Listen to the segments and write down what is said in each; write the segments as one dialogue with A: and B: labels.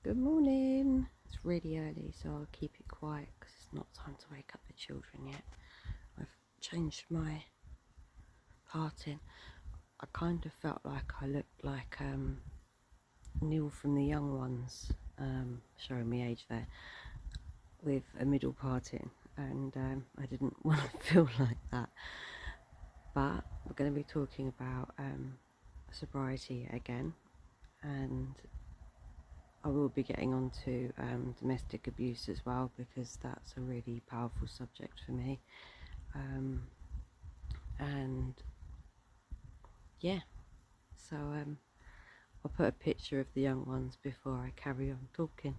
A: Good morning. It's really early, so I'll keep it quiet because it's not time to wake up the children yet. I've changed my parting. I kind of felt like I looked like Neil from the Young Ones, showing me age there, with a middle parting, and I didn't want to feel like that. But we're going to be talking about sobriety again, and I will be getting on to domestic abuse as well, because that's a really powerful subject for me. And yeah, so I'll put a picture of the young ones before I carry on talking.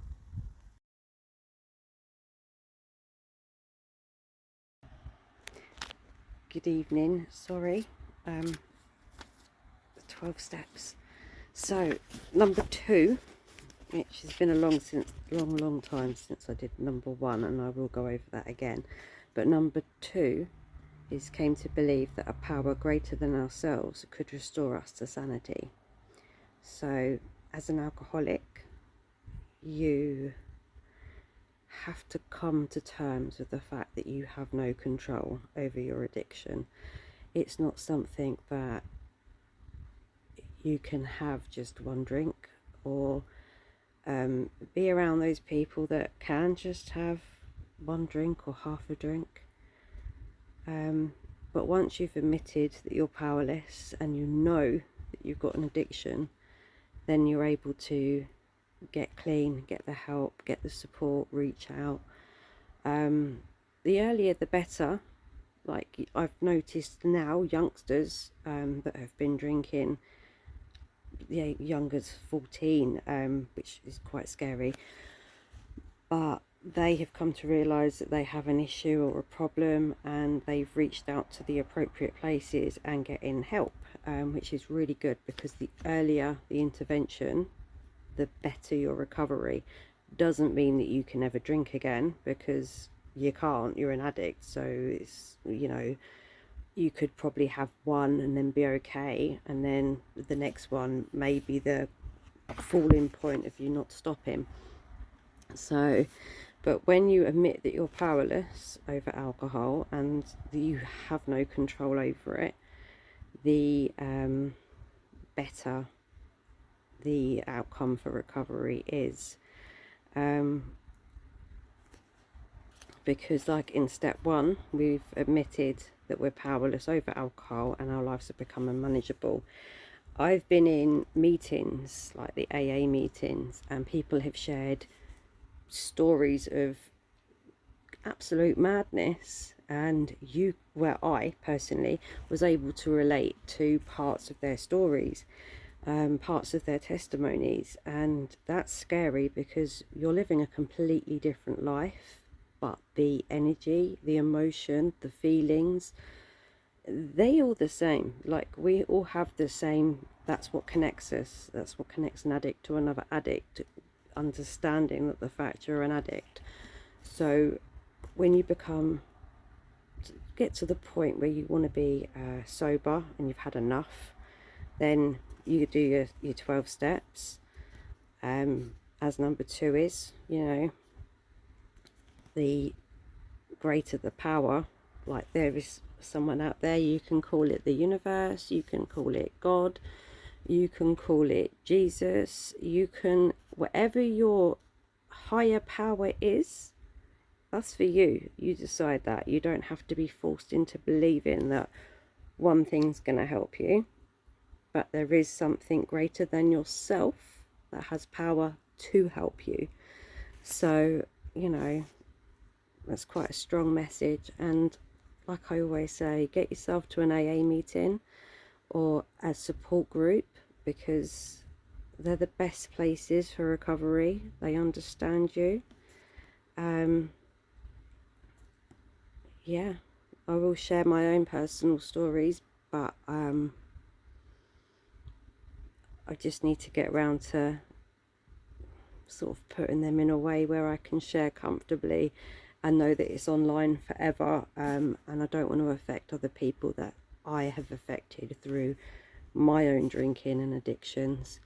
A: Good evening. Sorry, the 12 steps. So number 2, which has been a long time since I did number 1, and I will go over that again. But number 2 is came to believe that a power greater than ourselves could restore us to sanity. So as an alcoholic, you have to come to terms with the fact that you have no control over your addiction. It's not something that you can have just one drink, or be around those people that can just have one drink or half a drink. But once you've admitted that you're powerless and you know that you've got an addiction, then you're able to get clean, get the help, get the support, reach out. The earlier the better. Like, I've noticed now youngsters that have been drinking, young as 14, which is quite scary, but they have come to realise that they have an issue or a problem, and they've reached out to the appropriate places and getting help, which is really good, because the earlier the intervention, the better your recovery. Doesn't mean that you can never drink again, because you can't, you're an addict. So it's, you could probably have one and then be okay, and then the next one may be the falling point of you not stopping. So, but when you admit that you're powerless over alcohol and that you have no control over it, the better the outcome for recovery is. Because, like, in step 1, we've admitted that we're powerless over alcohol and our lives have become unmanageable. I've been in meetings, like the AA meetings, and people have shared stories of absolute madness, and I personally was able to relate to parts of their stories, parts of their testimonies, and that's scary, because you're living a completely different life, but the energy, the emotion, the feelings, they all the same. Like, we all have the same. That's what connects us. That's what connects an addict to another addict, understanding that the fact you're an addict. So when you get to the point where you want to be sober and you've had enough, then you do your 12 steps, as number 2 is, the greater the power. Like, there is someone out there, you can call it the universe, you can call it God, you can call it Jesus, you can, whatever your higher power is, that's for you. You decide that. You don't have to be forced into believing that one thing's going to help you, but there is something greater than yourself that has power to help you. So, that's quite a strong message. And like I always say, get yourself to an AA meeting or a support group, because they're the best places for recovery. They understand you. Yeah, I will share my own personal stories, but I just need to get around to sort of putting them in a way where I can share comfortably and know that it's online forever, and I don't want to affect other people that I have affected through my own drinking and addictions.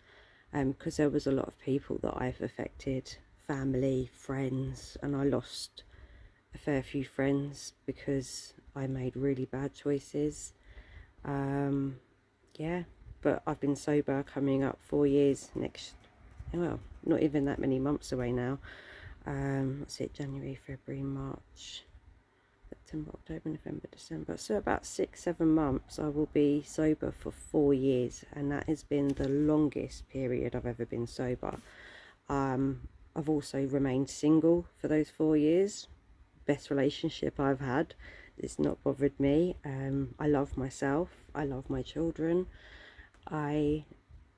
A: because there was a lot of people that I've affected, family, friends, and I lost a fair few friends because I made really bad choices. Yeah, but I've been sober coming up 4 years next, well, not even that many months away now. What's it, January, February, March, September, October, November, December. So about 6-7 months I will be sober for 4 years, and that has been the longest period I've ever been sober. I've also remained single for those 4 years. Best relationship I've had. It's not bothered me. I love myself. I love my children. I'm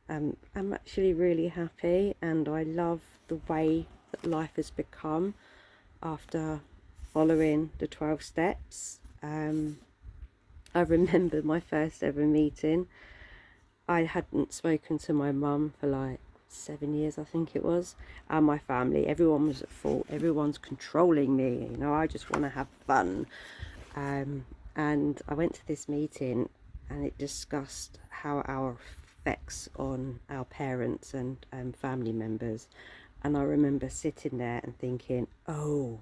A: actually really happy, and I love the way that life has become after following the 12 steps. I remember my first ever meeting. I hadn't spoken to my mum for like 7 years, I think it was, and my family. Everyone was at fault. Everyone's controlling me. You know, I just want to have fun. And I went to this meeting, and it discussed how our effects on our parents and family members. And I remember sitting there and thinking, oh,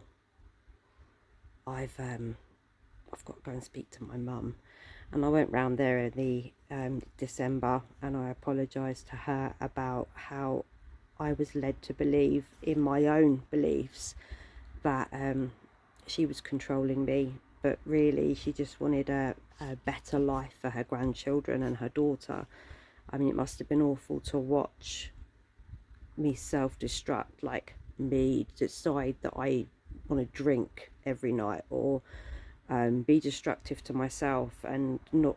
A: I've got to go and speak to my mum. And I went round there in the December, and I apologised to her about how I was led to believe in my own beliefs that she was controlling me, but really she just wanted a better life for her grandchildren and her daughter. I mean, it must have been awful to watch me self-destruct, like me decide that I want to drink every night, or be destructive to myself, and not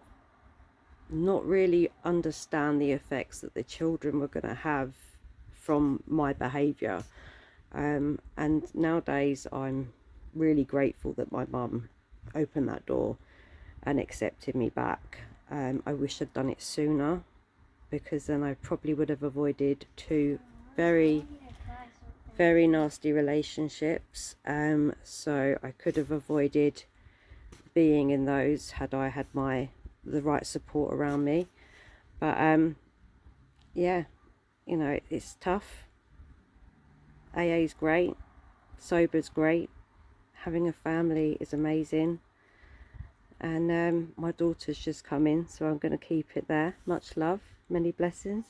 A: really understand the effects that the children were going to have from my behaviour. And nowadays I'm really grateful that my mum opened that door and accepted me back. I wish I'd done it sooner, because then I probably would have avoided two very, very nasty relationships. So I could have avoided being in those had I had the right support around me. But yeah, you know, it's tough. AA's great, sober's great, having a family is amazing, and my daughter's just come in, so I'm going to keep it there. Much love, many blessings.